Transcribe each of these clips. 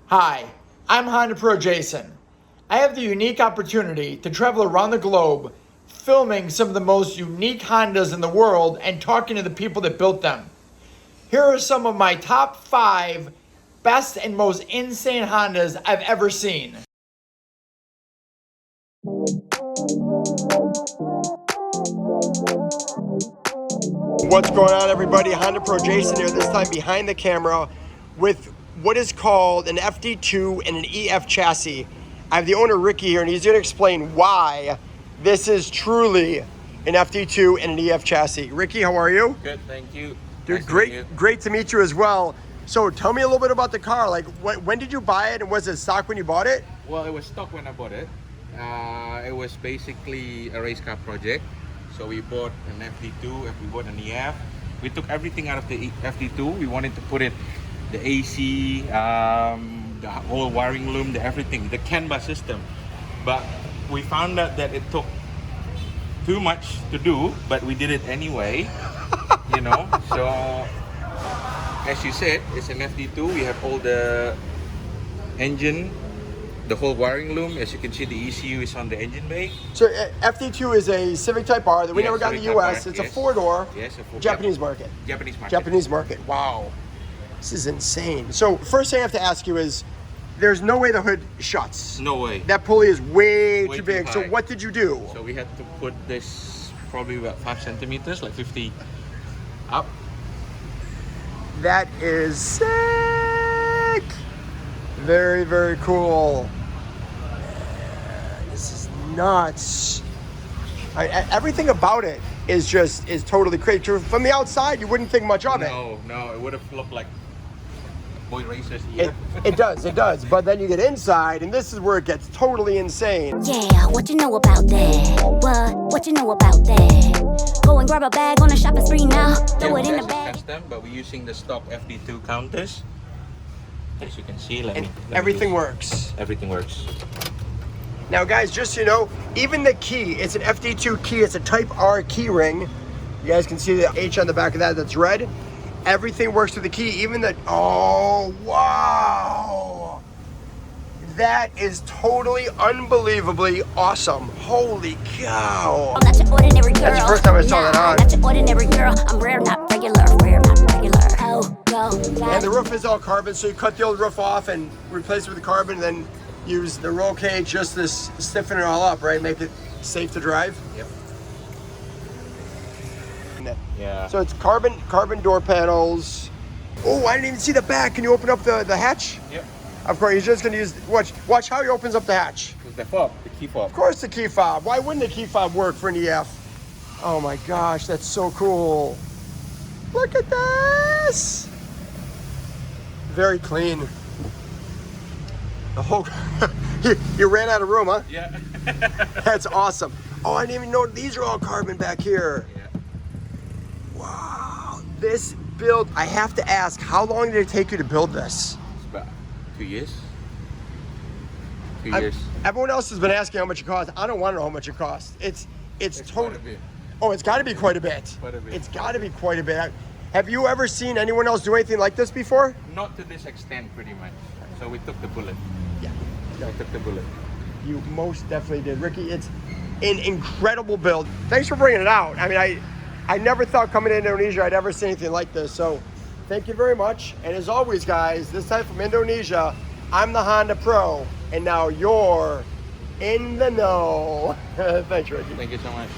Hi, I'm HondaProJason. I have the unique opportunity to travel around the globe filming some of the most unique Hondas in the world and talking to the people that built them. Here are some of my top 5 best and most insane Hondas I've ever seen. What's going on, everybody? HondaProJason here, this time behind the camera with what is called an FD2 and an EF chassis. I have the owner, Ricky, here, and he's going to explain why this is truly an FD2 and an EF chassis. Ricky, how are you? Good, thank you. Dude, Nice to great, meet you. great to meet you as well. So tell me a little bit about the car. Like, when did you buy it, and was it stock when you bought it? Well, it was stock when I bought it. It was basically a race car project. So we bought an FD2, we bought an EF. We took everything out of the FD2. We wanted to put it, the AC, the whole wiring loom, the everything, the canvas system. But we found out that it took too much to do, but we did it anyway, you know. So, as you said, it's an FD2. We have all the engine, the whole wiring loom. As you can see, the ECU is on the engine bay. So FD2 is a Civic Type R that we never got in the Civic Type US. R, It's yes. a 4-door, Yes, a full Japanese market. Japanese market. Japanese market. Wow. This is insane. So first thing I have to ask you is, there's no way the hood shuts. No way. That pulley is way Way too too big. So high. what did you do? So we had to put this probably about 5 centimeters, like 50 up. That is sick. Very, very cool. This is nuts. Everything about it is totally crazy. From the outside, you wouldn't think much of it. No, it would have looked like boy racers. It does. But then you get inside, and this is where it gets totally insane. Yeah, what you know about that? What you know about that? Go and grab a bag on a shopping spree now. Throw it in the bag. Custom, but we're using the stock FD2 counters. As you can see, let me Everything just- works. Everything works. Now, guys, just so you know, even the key, it's an FD2 key. It's a Type R key ring. You guys can see the H on the back of that. That's red. Everything works with the key. Even the, oh, wow. That is totally unbelievably awesome. Holy cow. I'm not your ordinary girl. That's the first time I saw that on. Not your ordinary girl. I'm rare, not regular. Rare, not regular. Oh, go. And the roof is all carbon, so you cut the old roof off and replace it with the carbon, and then use the roll cage just to stiffen it all up, right? Make it safe to drive. Yep. Yeah. So it's carbon door panels. Oh, I didn't even see the back. Can you open up the hatch? Yep. Of course, he's just gonna use, watch how he opens up the hatch. With the fob, the key fob. Of course the key fob. Why wouldn't the key fob work for an EF? Oh my gosh, that's so cool. Look at this. Very clean. The whole, you ran out of room, huh? Yeah. That's awesome. Oh, I didn't even know these are all carbon back here. Yeah. Wow, this build, I have to ask, how long did it take you to build this? It's about 2 years. 2 years. Everyone else has been asking how much it costs. I don't want to know how much it costs. It's Quite totally. a bit. Oh, it's got to be quite a bit. Quite a bit. It's got to be quite a bit. Have you ever seen anyone else do anything like this before? Not to this extent, pretty much. So we took the bullet. Yeah. We took the bullet. You most definitely did, Ricky. It's an incredible build. Thanks for bringing it out. I mean, I never thought coming to Indonesia I'd ever see anything like this. So thank you very much. And as always, guys, this time from Indonesia, I'm the Honda Pro, and now you're in the know. Thanks, Ricky. Thank you so much.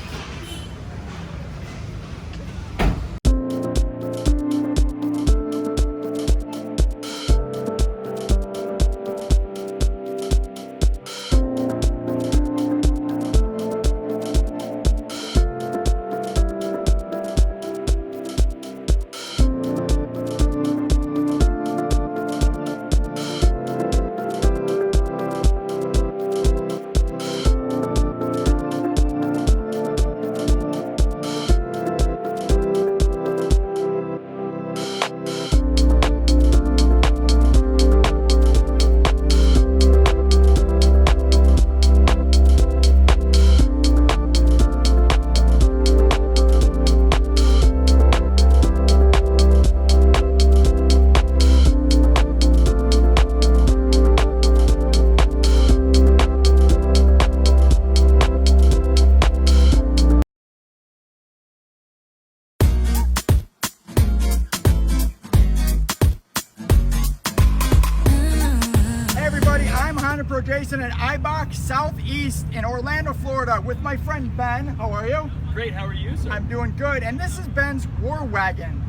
HondaProJason at IBOC Southeast in Orlando, Florida with my friend Ben. How are you? Great, how are you, sir? I'm doing good. And this is Ben's War Wagon,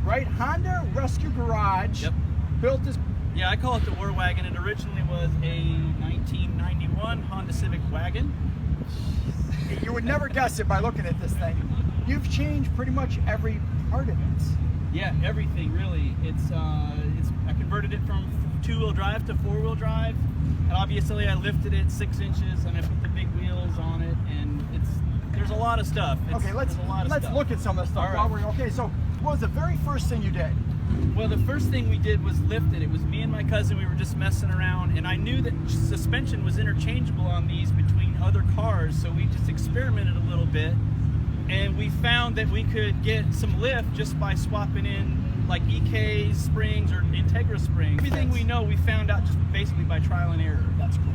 right? Honda Rescue Garage. Yep. Built this. Yeah, I call it the War Wagon. It originally was a 1991 Honda Civic wagon. You would never guess it by looking at this thing. You've changed pretty much every part of it. Yeah, everything really. I converted it from two-wheel drive to four-wheel drive, and obviously I lifted it 6 inches and I put the big wheels on it, and there's a lot of stuff. Okay, let's look at some of the stuff. All right. Okay, so what was the very first thing you did? Well, the first thing we did was lift it. It was me and my cousin. We were just messing around, and I knew that suspension was interchangeable on these between other cars, so we just experimented a little bit, and we found that we could get some lift just by swapping in like EK springs or Integra springs. Everything we know we found out just basically by trial and error. That's cool.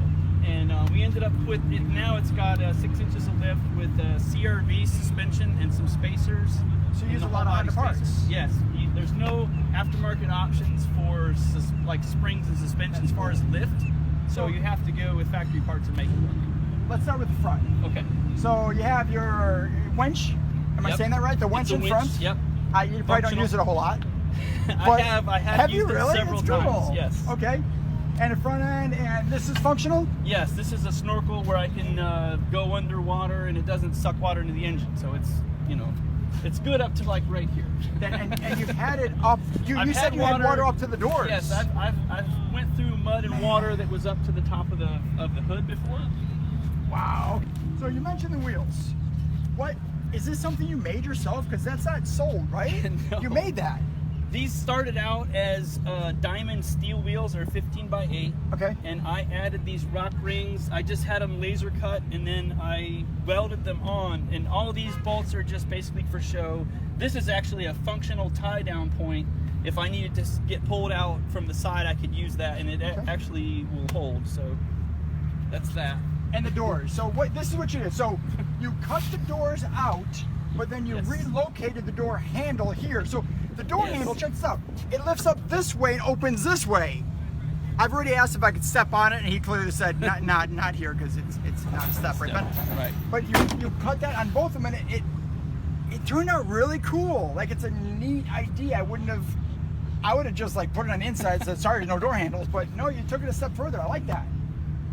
And we ended up with it. Now it's got 6 inches of lift with CRV suspension and some spacers. So you use a lot of Honda parts. Yes, there's no aftermarket options for like springs and suspension as far as lift. So you have to go with factory parts and make it work. Let's start with the front. Okay. So you have your winch. Am I saying that right? The winch in front. Yep. You probably don't use it a whole lot. I have used it several times. Yes. Okay. And the front end, and this is functional? Yes, this is a snorkel where I can go underwater and it doesn't suck water into the engine. So it's, it's good up to like right here. And you've had it up, you said you had water up to the doors. Yes, I've went through mud and water that was up to the top of the hood before. Wow. So you mentioned the wheels. What, is this something you made yourself? Because that's not sold, right? No. You made that. These started out as diamond steel wheels, or 15x8. Okay. And I added these rock rings. I just had them laser cut, and then I welded them on. And all of these bolts are just basically for show. This is actually a functional tie-down point. If I needed to get pulled out from the side, I could use that, and it actually will hold. So that's that. And the doors. So this is what you did. So you cut the doors out, but then you relocated the door handle here. So the door handle, check this out. It lifts up this way and opens this way. I've already asked if I could step on it, and he clearly said not here, because it's not a step, right? Right. But you cut that on both of them, and it turned out really cool. Like, it's a neat idea. I would have just like put it on the inside and said, sorry, no door handles. But no, you took it a step further. I like that.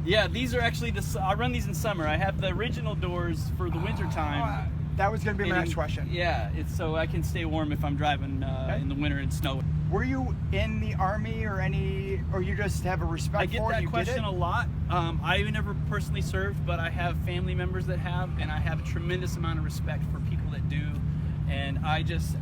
Yeah, these are actually I run these in summer. I have the original doors for the winter time. That was going to be my next question. Yeah, it's so I can stay warm if I'm driving in the winter and snow. Were you in the Army or you just have a respect for it? I get that question a lot. I never personally served, but I have family members that have, and I have a tremendous amount of respect for people that do. And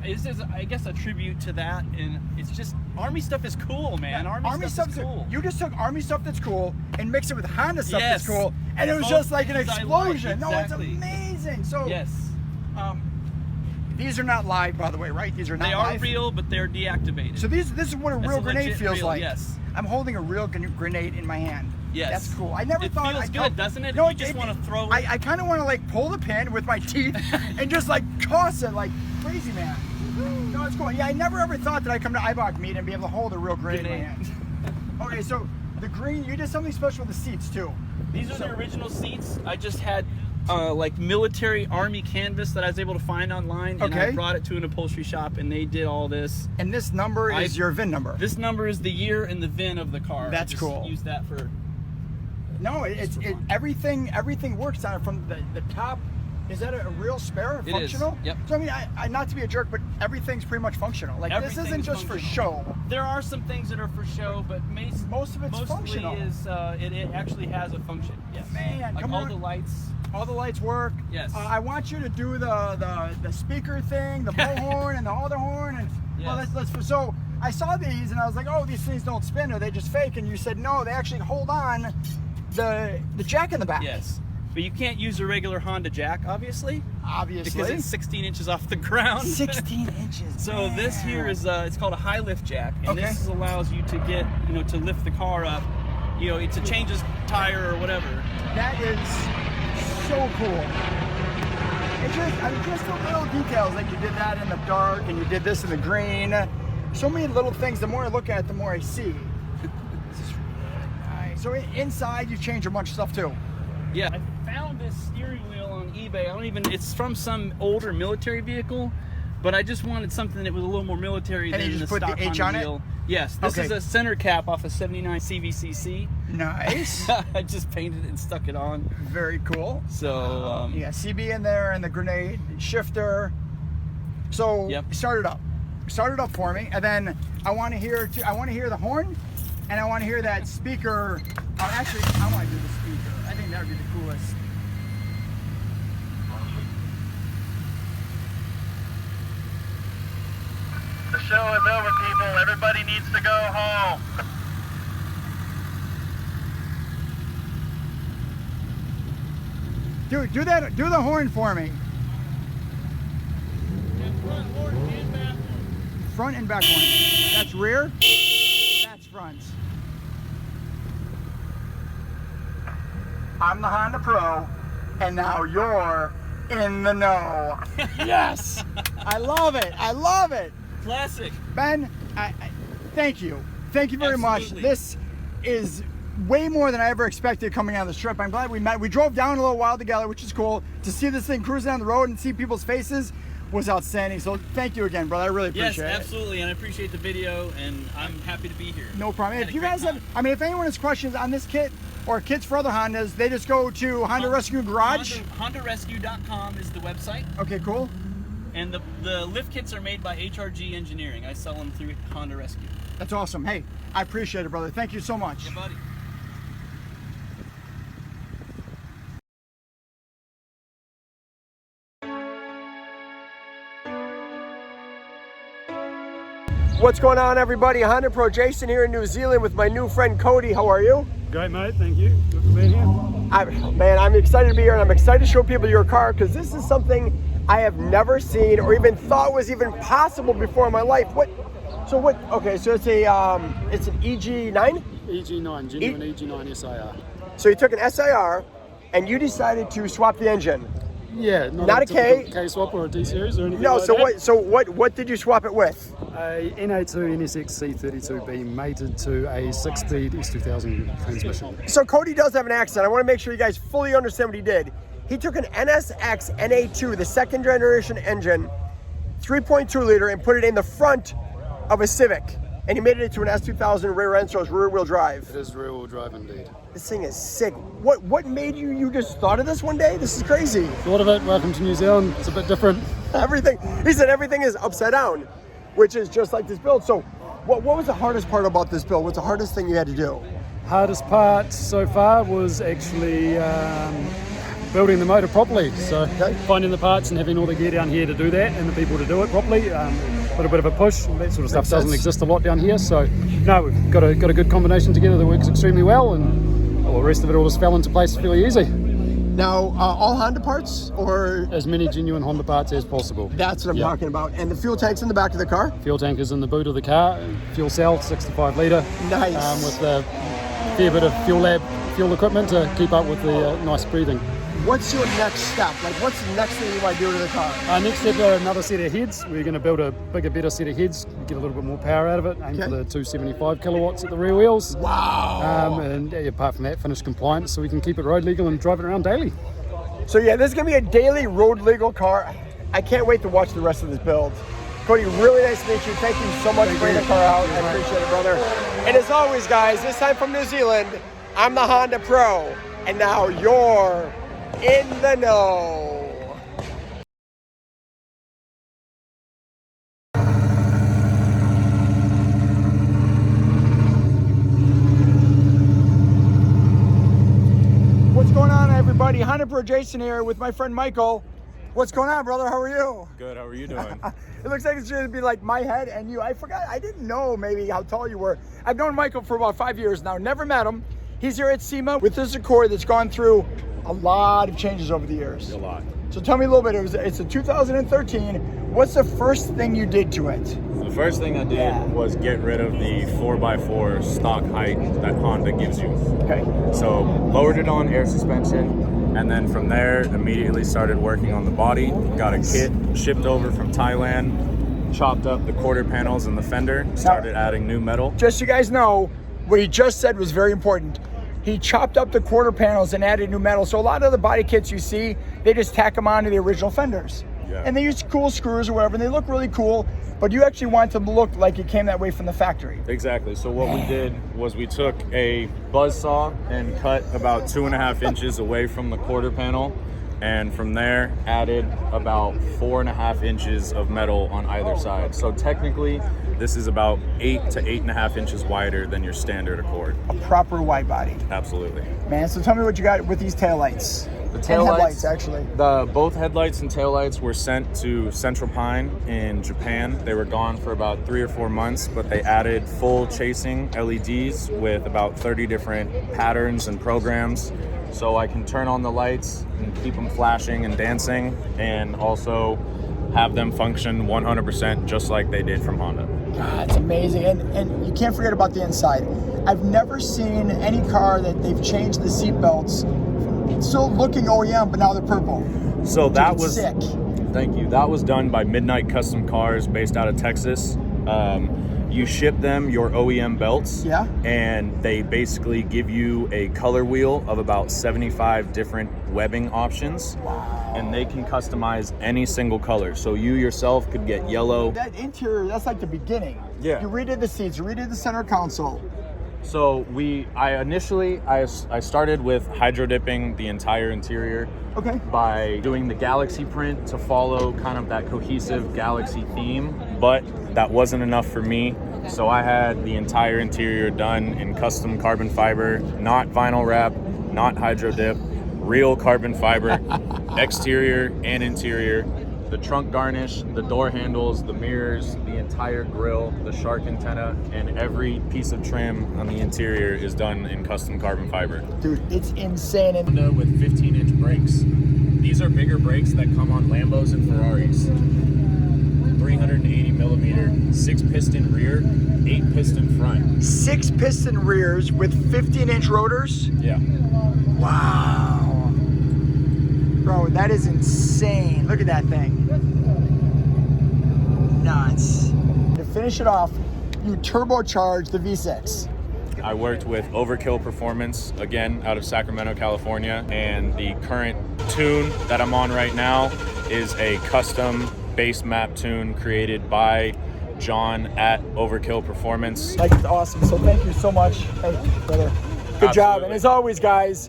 it's just, I guess, a tribute to that. And it's just, Army stuff is cool, man. Yeah, Army stuff is cool. You just took Army stuff that's cool and mixed it with Honda stuff that's Yes. cool, and it was just like an explosion. Like, exactly. No, it's amazing. So Yes. These are not live, by the way, right? These are not live. They are real, but they're deactivated. So this is what a real grenade feels like. Yes. I'm holding a real grenade in my hand. Yes. That's cool. I never thought it feels good, doesn't it? No, You just want to throw it. I kind of want to like pull the pin with my teeth and just like toss it like crazy, man. No, it's cool. Yeah, I never ever thought that I'd come to IBOC meet and be able to hold a real grenade in my hand. Okay, so the green, you did something special with the seats too. These are the original seats. I just had like military Army canvas that I was able to find online, and I brought it to an upholstery shop, and they did all this. And this number is your VIN number. This number is the year and the VIN of the car. That's cool. Use that for. No, everything works on it from the top. Is that a real spare? Functional? Is. Yep. So I mean, I not to be a jerk, but everything's pretty much functional. Like this isn't just for show. There are some things that are for show, but most of it's functional. It actually has a function. Yes. Man, like come all on. the lights. All the lights work. Yes. I want you to do the speaker thing, the bullhorn and the other horn, and well, so I saw these and I was like, oh, these things don't spin, or they just fake. And you said no, they actually hold on the jack in the back. Yes. But you can't use a regular Honda jack, obviously. Because it's 16 inches off the ground. 16 inches. So this here is it's called a high lift jack, and this allows you to get to lift the car up. To change a tire or whatever. That is so cool. It's just the little details, like you did that in the dark and you did this in the green. So many little things. The more I look at it, the more I see. This is really nice. So inside, you changed a bunch of stuff too. Yeah, I found this steering wheel on eBay. It's from some older military vehicle, but I just wanted something that was a little more military And than you the just put stock the H Honda on it? wheel. Yes, this Okay. is a center cap off a 79 CVCC. Nice. I just painted it and stuck it on. Very cool. So, You got CB in there and the grenade shifter. So Yep. start it up. Start it up for me, and then I want to hear the horn, and I want to hear that speaker. Actually, I want to do the speaker. I think that would be the coolest. The show is over, people. Everybody needs to go home. Dude, do the horn for me. Front and back horn. That's rear. That's front. I'm the Honda Pro, and now you're in the know. Yes, I love it. I love it. classic. Ben, I thank you. Thank you very Absolutely. much. This is way more than I ever expected coming on this trip. I'm glad we met. We drove down a little while together, which is cool. To see this thing cruising down the road and see people's faces was outstanding. So thank you again, brother. I really appreciate Yes, it. absolutely, and I appreciate the video, and I'm happy to be here. No problem. Had If a you great guys have, time. I mean, if anyone has questions on this kit or kits for other Hondas, they just go to Honda Rescue Garage. HondaRescue.com is the website, Okay, cool. and the lift kits are made by HRG Engineering. I sell them through Honda Rescue. That's awesome. Hey, I appreciate it, brother. Thank you so much. Yeah, buddy. What's going on, everybody? HondaProJason here in New Zealand with my new friend Cody. How are you? Great, mate. Thank you. Good for being here. I'm excited to be here, and I'm excited to show people your car because this is something I have never seen or even thought was even possible before in my life. Okay, so it's an EG9? EG9, genuine EG9 SIR. So you took an SIR and you decided to swap the engine. Yeah, Not a K. typical K swap or a D series or anything. No, like so that. what did you swap it with? A NA2 NSX C32B mated to a 6-speed S2000 transmission. So Cody does have an accent. I want to make sure you guys fully understand what he did. He took an NSX NA2, the second generation engine, 3.2 liter, and put it in the front of a Civic. And he made it into an S2000 rear end, so it's rear wheel drive. It is rear wheel drive indeed. This thing is sick. What made you just thought of this one day? This is crazy. Thought of it, welcome to New Zealand. It's a bit different. He said everything is upside down, which is just like this build. So what was the hardest part about this build? What's the hardest thing you had to do? Hardest part so far was actually building the motor properly. So finding the parts and having all the gear down here to do that and the people to do it properly. Put a bit of a push. That sort of stuff doesn't exist a lot down here. So no, we've got a good combination together that works extremely well, and the rest of it all just fell into place fairly easy. Now, all Honda parts, or? As many genuine Honda parts as possible. That's what I'm talking about. And the fuel tank's in the back of the car? Fuel tank is in the boot of the car. Fuel cell, 65 litre. Nice. With a fair bit of fuel lab fuel equipment to keep up with the nice breathing. What's your next step? Like, what's the next thing you want to do to the car? Next step, another set of heads. We're going to build a bigger, better set of heads, get a little bit more power out of it, aim for the 275 kilowatts at the rear wheels. Wow. And apart from that, finish compliant so we can keep it road legal and drive it around daily. So yeah, this is going to be a daily road legal car. I can't wait to watch the rest of this build. Cody, really nice to meet you. Thank you so much for bringing the car out. I appreciate it, brother. And as always, guys, this time from New Zealand, I'm the Honda Pro. And now you're in the know. What's going on, everybody? HondaProJason here with my friend Michael. What's going on, brother? How are you? Good, how are you doing? It looks like it's going to be like my head and you. I forgot, I didn't know maybe how tall you were. I've known Michael for about 5 years now, never met him. He's here at SEMA with this Accord that's gone through a lot of changes over the years. A lot. So tell me a little bit, it's a 2013. What's the first thing you did to it? The first thing I did was get rid of the 4x4 stock height that Honda gives you. Okay. So lowered it on air suspension, and then from there immediately started working on the body. Got a kit shipped over from Thailand, chopped up the quarter panels and the fender, started adding new metal. Just so you guys know, what he just said was very important. he chopped up the quarter panels and added new metal. So a lot of the body kits you see, they just tack them onto the original fenders. Yeah. And they use cool screws or whatever, and they look really cool, but you actually want it to look like it came that way from the factory. Exactly. So what we did was we took a buzzsaw and cut about 2.5 inches away from the quarter panel, and from there added about 4.5 inches of metal on either side. So technically, this is about 8 to 8.5 inches wider than your standard Accord. A proper wide body. Absolutely. Man, so tell me what you got with these taillights. The And taillights, headlights, actually. both headlights and taillights were sent to Central Pine in Japan. They were gone for about 3 or 4 months, but they added full chasing LEDs with about 30 different patterns and programs. So I can turn on the lights and keep them flashing and dancing, and also have them function 100% just like they did from Honda. God, it's amazing. And you can't forget about the inside. I've never seen any car that they've changed the seat belts, still looking OEM, but now they're purple. So that Dude, was sick. Thank you. That was done by Midnight Custom Cars based out of Texas. You ship them your OEM belts, Yeah. and they basically give you a color wheel of about 75 different webbing options. Wow. And they can customize any single color. So you yourself could get yellow. That interior, that's like the beginning. Yeah. You redid the seats, you redid the center console. So I started with hydro dipping the entire interior. Okay. By doing the Galaxy print to follow kind of that cohesive Galaxy theme, but that wasn't enough for me. So I had the entire interior done in custom carbon fiber, not vinyl wrap, not hydro dip, real carbon fiber, exterior and interior. The trunk garnish, the door handles, the mirrors, the entire grille, the shark antenna, and every piece of trim on the interior is done in custom carbon fiber. Dude, it's insane. And Honda with 15-inch brakes. These are bigger brakes that come on Lambos and Ferraris. 380 millimeter, 6-piston rear, 8-piston front. 6-piston rears with 15-inch rotors? Yeah. Wow. Bro, that is insane. Look at that thing. Nuts. To finish it off, you turbocharged the V6. I worked with Overkill Performance, again, out of Sacramento, California, and the current tune that I'm on right now is a custom base map tune created by John at Overkill Performance. Like, it's awesome. So thank you so much. Hey, brother. Good job. And as always, guys,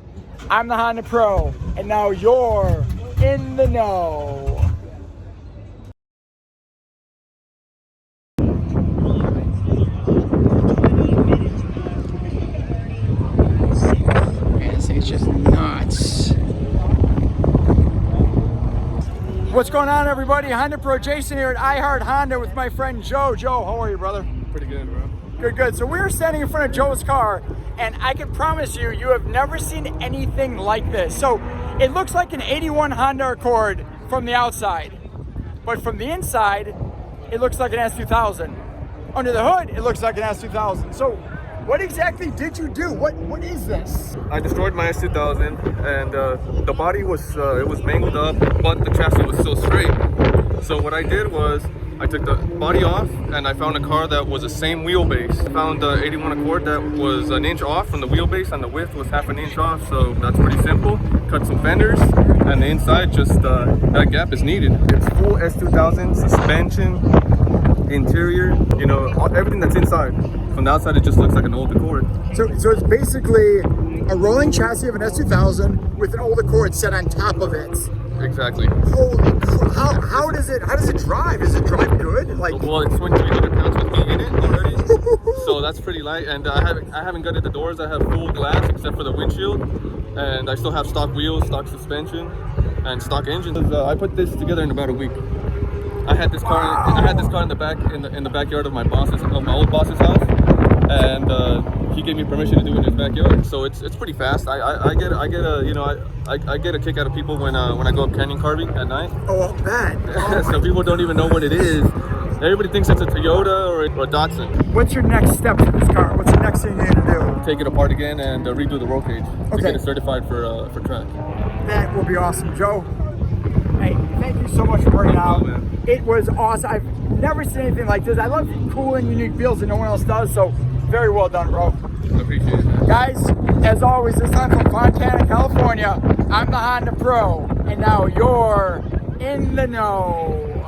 I'm the Honda Pro, and now you're in the know. Man, this thing's just nuts. What's going on, everybody? HondaProJason here at iHeart Honda with my friend Joe. Joe, how are you, brother? Pretty good, bro. Good, good. So we're standing in front of Joe's car, and I can promise you, you have never seen anything like this. So it looks like an 81 Honda Accord from the outside, but from the inside, it looks like an S2000. Under the hood, it looks like an S2000. So what exactly did you do? What is this? I destroyed my S2000, and the body was it was mangled up, but the chassis was still straight. So what I did was I took the body off, and I found a car that was the same wheelbase. I found the 81 Accord that was an inch off from the wheelbase, and the width was half an inch off. So that's pretty simple. Cut some fenders, and the inside just that gap is needed. It's full S2000 suspension, interior, you know, everything that's inside. From the outside, it just looks like an old Accord. So it's basically a rolling chassis of an S2000 with an old Accord set on top of it. Exactly. Holy crap! How does it drive? Does it drive good? Like, well, it's 2,300 pounds with me in it already, so that's pretty light. And I haven't gutted the doors. I have full glass except for the windshield, and I still have stock wheels, stock suspension, and stock engine. I put this together in about a week. I had this car. I had this car in the back in the backyard of my old boss's house, and he gave me permission to do it in his backyard. So it's pretty fast. I get a kick out of people when I go up canyon carving at night. oh, I'll bet. So people don't even know what it is. Everybody thinks it's a Toyota or a Datsun. What's your next step for this car? What's the next thing you need to do? Take it apart again and redo the roll cage to Okay. get it certified for track. That will be awesome, Joe. Hey, thank you so much for bringing it out. man. It was awesome. I've never seen anything like this. I love cool and unique feels that no one else does. So Very well done, bro. Appreciate it, man. Guys, as always, this time from Fontana, California, I'm the Honda Pro, and now you're in the know.